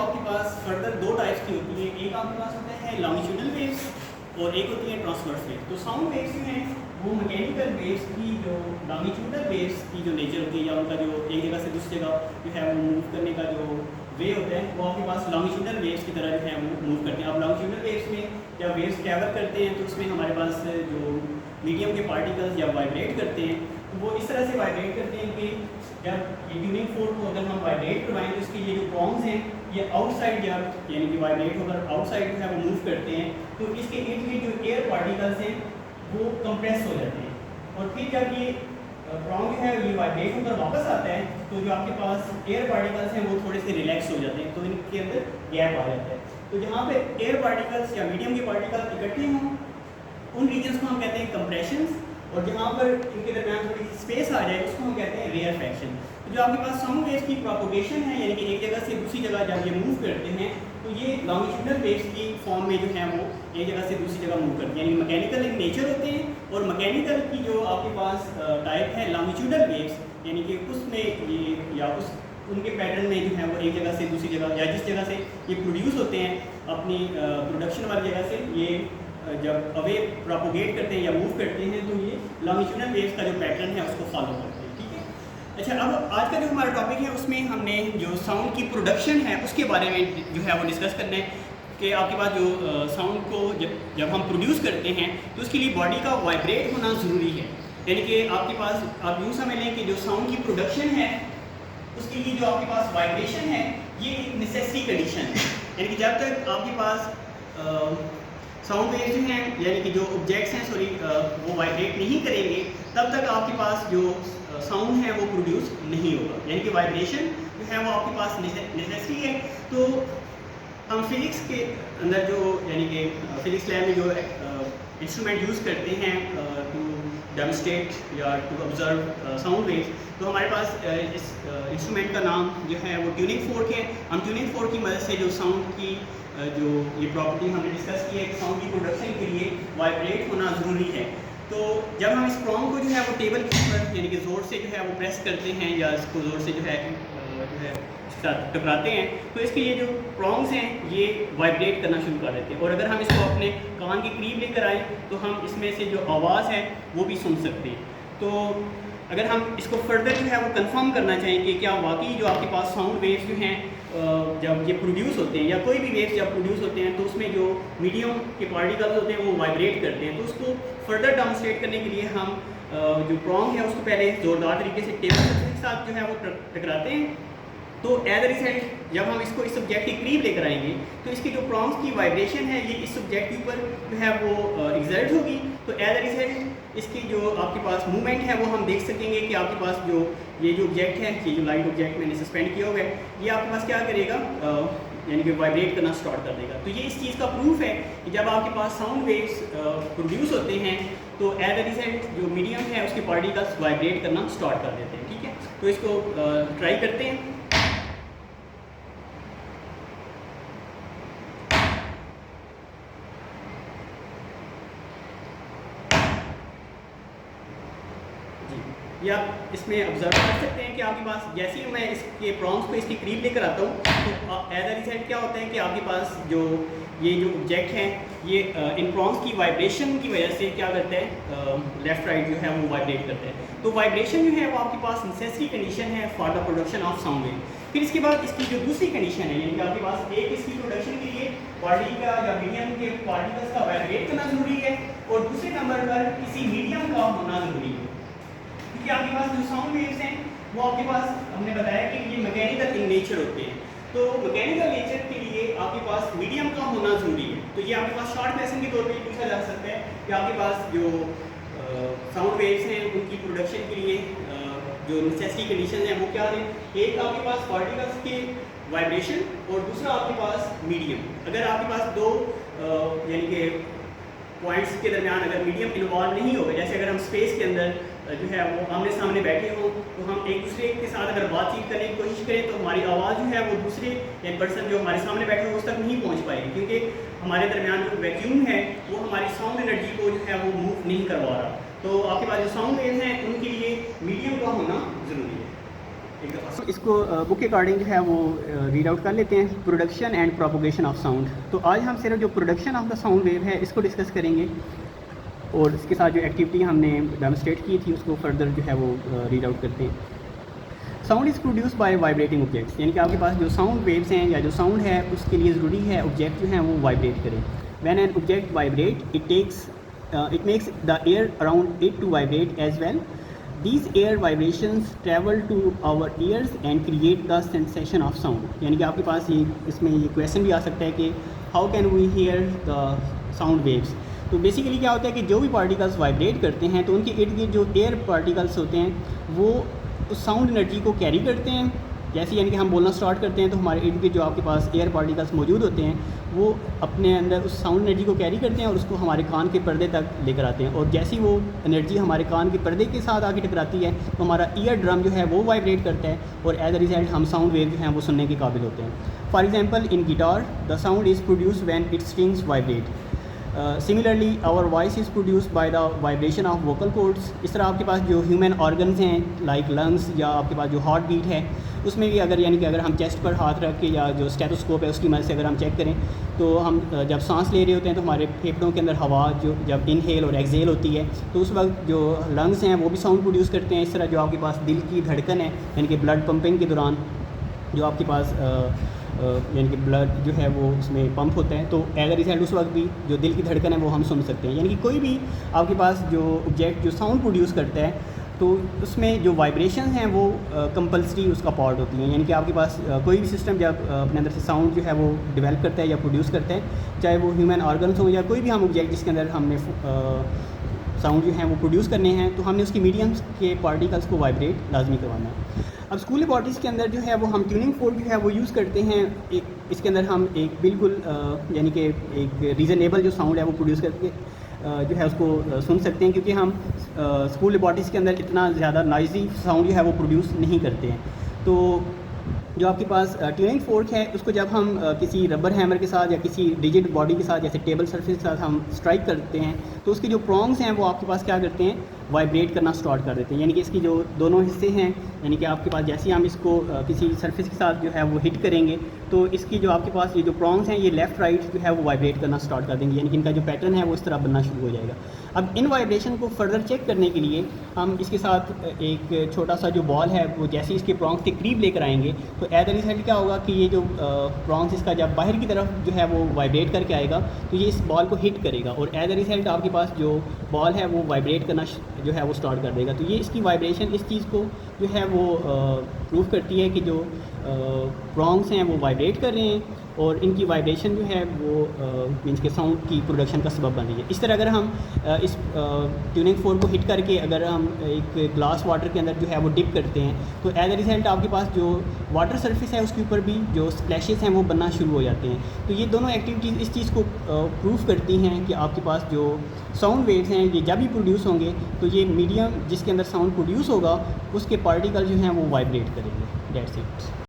आपके पास फर्दर दो टाइप्स की होती है। एक आपके पास होता है लॉन्गिट्यूडनल वेव्स और एक होती है ट्रांसवर्स वेव्स। तो साउंड वेव्स जो हैं वो मैकेनिकल वेव्स की जो लॉन्गिट्यूडनल वेव्स की जो नेचर होती है या उनका जो एक जगह से दूसरी जगह जो है वो मूव करने का जो वे होता है वो आपके पास लॉन्गिट्यूडनल वेव्स की तरह जो है वो मूव करते हैं। अब लॉन्गिट्यूडनल वेव्स में जब वेव्स ट्रैवल करते हैं तो उसमें हमारे पास जो मीडियम के पार्टिकल्स जब वाइब्रेट करते हैं तो वो इस तरह से वाइब्रेट करते हैं कि जब ये ट्यूनिंग फोर्क को अगर हम वाइब्रेट करवाएं तो इसके ये जो प्रॉन्ग्स हैं ये आउटसाइड जब यानी कि वाइब्रेट होकर आउटसाइड जो है वो मूव करते हैं तो इसके इर्द गिर्द जो एयर पार्टिकल्स हैं वो कंप्रेस हो जाते हैं और फिर जब ये प्रॉन्ग है ये वाइब्रेट होकर वापस आता है तो जो आपके पास एयर पार्टिकल्स हैं वो थोड़े से रिलैक्स हो जाते हैं तो इनके अंदर गैप आ जाता है। तो जहाँ पे एयर पार्टिकल्स या मीडियम के पार्टिकल्स इकट्ठे हों उन रीजन्स को हम कहते हैं कंप्रेशंस और जहाँ पर इनके दरमियान थोड़ी स्पेस आ जाए उसको हम कहते हैं रेयरफैक्शन। तो जो आपके पास साउंड वेव्स की प्रोपोगेशन है यानी कि एक जगह से दूसरी जगह जब ये मूव करते हैं तो ये लॉन्गिट्यूडनल वेव्स की फॉर्म में जो है वो एक जगह से दूसरी जगह मूव करते हैं यानी मैकेनिकल इन नेचर होते हैं। और मैकेनिकल की जो आपके पास टाइप है लॉन्गिट्यूडनल वेव्स यानी कि उसमें ये या उस उनके पैटर्न में जो है वो एक जगह से दूसरी जगह या जिस जगह से ये प्रोड्यूस होते हैं अपनी प्रोडक्शन वाली जगह से ये जब अवे प्रोपोगेट करते हैं या मूव करते हैं तो ये लॉन्गिट्यूडनल वेव्स का जो पैटर्न है उसको फॉलो करते हैं। ठीक है। अच्छा, अब आज का जो हमारा टॉपिक है उसमें हमने जो साउंड की प्रोडक्शन है उसके बारे में जो है वो डिस्कस करना है कि आपके पास जो साउंड को जब हम प्रोड्यूस करते हैं तो उसके लिए बॉडी का वाइब्रेट होना ज़रूरी है। यानी कि आपके पास आप यूँ समझ लें कि जो साउंड की प्रोडक्शन है उसके लिए जो आपके पास वाइब्रेशन है ये एक नेसेसरी कंडीशन है। यानी कि जब तक आपके पास साउंड वेव्स जो हैं यानी कि जो ऑब्जेक्ट्स हैं वो वाइब्रेट नहीं करेंगे तब तक आपके पास जो साउंड है वो प्रोड्यूस नहीं होगा। यानी कि वाइब्रेशन जो है वो आपके पास नेसेसरी है। तो हम फिजिक्स के अंदर जो यानी कि फिजिक्स लैब में जो इंस्ट्रूमेंट यूज़ करते हैं टू डेमोन्स्ट्रेट या टू ऑब्जर्व साउंड वेव्स तो हमारे पास इस इंस्ट्रूमेंट का नाम जो है वो ट्यूनिंग फोर्क है। हम ट्यूनिंग फोर्क की मदद से जो साउंड की जो ये प्रॉपर्टी हमने डिस्कस की है कि साउंड की प्रोडक्शन के लिए वाइब्रेट होना ज़रूरी है। तो जब हम इस प्रॉन्ग को जो है वो टेबल के ऊपर यानी कि ज़ोर से जो है वो प्रेस करते हैं या इसको ज़ोर से जो है इसका टकराते हैं तो इसके ये जो प्रॉन्ग्स हैं ये वाइब्रेट करना शुरू कर देते हैं और अगर हम इसको अपने कान के करीब लेकर आए तो हम इसमें से जो आवाज़ है वो भी सुन सकते हैं। तो अगर हम इसको फर्दर जो है वो कंफर्म करना चाहें कि क्या वाकई जो आपके पास साउंड वेव्स जो हैं जब ये प्रोड्यूस होते हैं या कोई भी वेव्स जब प्रोड्यूस होते हैं तो उसमें जो मीडियम के पार्टिकल्स होते हैं वो वाइब्रेट करते हैं। तो उसको फर्दर डेमोन्स्ट्रेट करने के लिए हम जो प्रॉन्ग है उसको पहले ज़ोरदार तरीके से टेबल के साथ जो है वो टकराते हैं। तो एज अ रिजल्ट जब हम इसको इस सब्जेक्ट के करीब लेकर आएंगे तो इसकी जो प्रॉन्ग्स की वाइब्रेशन है ये इस सब्जेक्ट के ऊपर जो है वो एग्जर्ट होगी। तो एज अ रिजल्ट इसकी जो आपके पास मूवमेंट है वो हम देख सकेंगे कि आपके पास जो ये जो ऑब्जेक्ट है ये जो लाइट ऑब्जेक्ट मैंने सस्पेंड किया हुआ है ये आपके पास क्या करेगा यानी कि वाइब्रेट करना स्टार्ट कर देगा। तो ये इस चीज़ का प्रूफ है कि जब आपके पास साउंड वेव्स प्रोड्यूस होते हैं तो एज अ रिजल्ट जो मीडियम है उसके पार्टिकल्स वाइब्रेट करना स्टार्ट कर देते हैं। ठीक है, तो इसको ट्राई करते हैं। ये आप इसमें ऑब्जर्व कर सकते हैं कि आपके पास जैसे ही मैं इसके प्रॉन्ग्स को इसके करीब लेकर आता हूँ तो एज अ रिजल्ट क्या होता है कि आपके पास जो ऑब्जेक्ट हैं ये इन प्रॉन्ग्स की वाइब्रेशन की वजह से क्या करता है लेफ़्ट राइट जो है वो वाइब्रेट करता है। तो वाइब्रेशन जो है वो आपके पास नेसेसरी कंडीशन है for the production of sound wave. फिर इसके बाद इसकी जो दूसरी कंडीशन है यानी कि आपके पास एक इसकी प्रोडक्शन के लिए बॉडी का या मीडियम के पार्टिकल्स का वाइब्रेट करना ज़रूरी है और दूसरे नंबर पर किसी मीडियम का होना ज़रूरी है। क्योंकि आपके पास जो साउंड वेव्स हैं वो आपके पास हमने बताया कि ये मैकेनिकल इन नेचर होते हैं। तो मैकेनिकल नेचर के लिए आपके पास मीडियम का होना ज़रूरी है। तो ये आपके पास शॉर्ट क्वेश्चन के तौर पे पूछा जा सकता है कि आपके पास जो साउंड वेव्स हैं उनकी प्रोडक्शन के लिए जो नेसेसरी कंडीशन है वो क्या है। एक आपके पास पार्टिकल्स के वाइब्रेशन और दूसरा आपके पास मीडियम। अगर आपके पास दो यानी कि पॉइंट्स के दरमियान अगर मीडियम इन्वॉल्व नहीं होगा, जैसे अगर हम स्पेस के अंदर जो है वो आमने सामने बैठे हों तो हम एक दूसरे के साथ अगर बातचीत करने की कोशिश करें तो हमारी आवाज़ जो है वो दूसरे पर्सन जो हमारे सामने बैठे हो उस तक नहीं पहुंच पाएगी क्योंकि हमारे दरमियान जो वैक्यूम है वो हमारी साउंड एनर्जी को जो है वो मूव नहीं करवा रहा। तो आपके पास जो साउंड वेव्स हैं उनके लिए मीडियम का होना ज़रूरी है। इसको बुक के अकॉर्डिंग जो है वो रीड आउट कर लेते हैं, production and propagation of sound. तो आज हम सिर्फ जो production of the sound wave है इसको डिस्कस करेंगे और इसके साथ जो एक्टिविटी हमने डेमोस्ट्रेट की थी उसको फर्दर जो है वो रीड आउट करते हैं। Sound is produce bye vibrating objects, यानी कि आपके पास जो साउंड वेव्स हैं या जो साउंड है उसके लिए ज़रूरी है ऑब्जेक्ट जो हैं वो वाइब्रेट करें। When an object vibrate it makes the air around it to vibrate as well. These air vibrations travel to our ears and create the sensation of sound। यानी कि आपके पास ये इसमें ये क्वेश्चन भी आ सकता है कि how can we hear the sound waves. तो बेसिकली क्या होता है कि जो भी पार्टिकल्स वाइब्रेट करते हैं तो उनके इर्द गिर्द जो एयर पार्टिकल्स होते हैं वो उस साउंड एनर्जी को कैरी करते हैं। जैसे यानी कि हम बोलना स्टार्ट करते हैं तो हमारे इर्द गिर्द जो आपके पास एयर पार्टिकल्स मौजूद होते हैं वो अपने अंदर उस साउंड एनर्जी को कैरी करते हैं और उसको हमारे कान के पर्दे तक लेकर आते हैं। और जैसी वो एनर्जी हमारे कान के पर्दे के साथ आके टकराती है तो हमारा ईयर ड्रम जो है वो वाइब्रेट करता है और एज अ रिजल्ट हम साउंड वेव जो हैं वो सुनने के काबिल होते हैं। For example in guitar the sound is produce when its strings vibrate. Similarly our voice is produce by the vibration of vocal cords. इस तरह आपके पास जो ह्यूमन ऑर्गन्स हैं लाइक लंग्स या आपके पास जो हार्ट बीट है उसमें भी अगर यानी कि अगर हम चेस्ट पर हाथ रख के या जो स्टेथोस्कोप है उसकी मदद से अगर हम चेक करें तो हम जब सांस ले रहे होते हैं तो हमारे फेफड़ों के अंदर हवा जो जब इनहेल और एक्सहेल होती है तो उस वक्त जो लंग्स हैं वो भी साउंड प्रोड्यूस करते हैं। इस तरह जो आपके पास दिल की धड़कन है यानी कि ब्लड पंपिंग के दौरान जो आपके पास यानी कि ब्लड जो है वो उसमें पंप होता है तो एज अ रिजल्ट उस वक्त भी जो दिल की धड़कन है वो हम सुन सकते हैं। यानी कि कोई भी आपके पास जो ऑब्जेक्ट जो साउंड प्रोड्यूस करता है तो उसमें जो वाइब्रेशन हैं वो कंपल्सरी उसका पार्ट होती हैं। यानी कि आपके पास कोई भी सिस्टम जब अपने अंदर से साउंड जो है वो डेवलप करता है या प्रोड्यूस करता है चाहे वो ह्यूमन ऑर्गन्स हो या कोई भी हम ऑब्जेक्ट जिसके अंदर हमने साउंड जो है वो प्रोड्यूस करने हैं तो हमने उसकी मीडियम्स के पार्टिकल्स को वाइब्रेट लाजमी करवाना है। अब स्कूल लेबॉरेटरीज़ के अंदर जो है वो हम ट्यूनिंग फोर्क जो है वो यूज़ करते हैं। इसके अंदर हम एक बिल्कुल यानी कि एक रीज़नेबल जो साउंड है वो प्रोड्यूस करके जो है उसको सुन सकते हैं क्योंकि हम स्कूल लेबॉरेटरीज़ के अंदर इतना ज़्यादा नॉइज़ी साउंड जो है वो प्रोड्यूस नहीं करते हैं। तो जो आपके पास ट्यूनिंग फोर्क है उसको जब हम किसी रबर हैमर के साथ या किसी रिजिड बॉडी के साथ जैसे टेबल सरफेस के साथ हम स्ट्राइक करते हैं तो उसके जो प्रॉन्ग्स हैं वो आपके पास क्या करते हैं वाइब्रेट करना स्टार्ट कर देते हैं। यानी कि इसकी जो दोनों हिस्से हैं यानी कि आपके पास जैसे ही हम इसको किसी सरफेस के साथ जो है वो हिट करेंगे तो इसकी जो आपके पास ये जो प्रॉन्ग्स हैं ये लेफ़्ट राइट जो है वो वाइब्रेट करना स्टार्ट कर देंगे। यानी कि इनका जो पैटर्न है वो इस तरह बनना शुरू हो जाएगा। अब इन वाइब्रेशन को फर्दर चेक करने के लिए हम इसके साथ एक छोटा सा जो बॉल है वो जैसे इसके प्रॉन्ग्स के करीब लेकर आएंगे तो एज अ रिजल्ट क्या होगा कि ये जो प्रॉन्ग्स इसका जब बाहर की तरफ जो है वो वाइब्रेट करके आएगा तो ये इस बॉल को हिट करेगा और एज अ रिजल्ट आपके पास जो बॉल है वो वाइब्रेट करना जो है वो स्टार्ट कर देगा। तो ये इसकी वाइब्रेशन इस चीज़ को जो है वो प्रूव करती है कि जो प्रॉन्ग्स हैं वो वाइब्रेट कर रहे हैं और इनकी वाइब्रेशन जो है वो मीन्स के साउंड की प्रोडक्शन का सबब बन रही है। इस तरह अगर हम इस ट्यूनिंग फोर्क को हिट करके अगर हम एक ग्लास वाटर के अंदर जो है वो डिप करते हैं तो एज अ रिजल्ट आपके पास जो वाटर सरफेस है उसके ऊपर भी जो स्प्लैशेस हैं वो बनना शुरू हो जाते हैं। तो ये दोनों एक्टिविटीज़ इस चीज़ को प्रूव करती हैं कि आपके पास जो साउंड वेव्स हैं ये जब भी प्रोड्यूस होंगे तो ये मीडियम जिसके अंदर साउंड प्रोड्यूस होगा उसके पार्टिकल जो हैं वो वाइब्रेट करेंगे। That's it.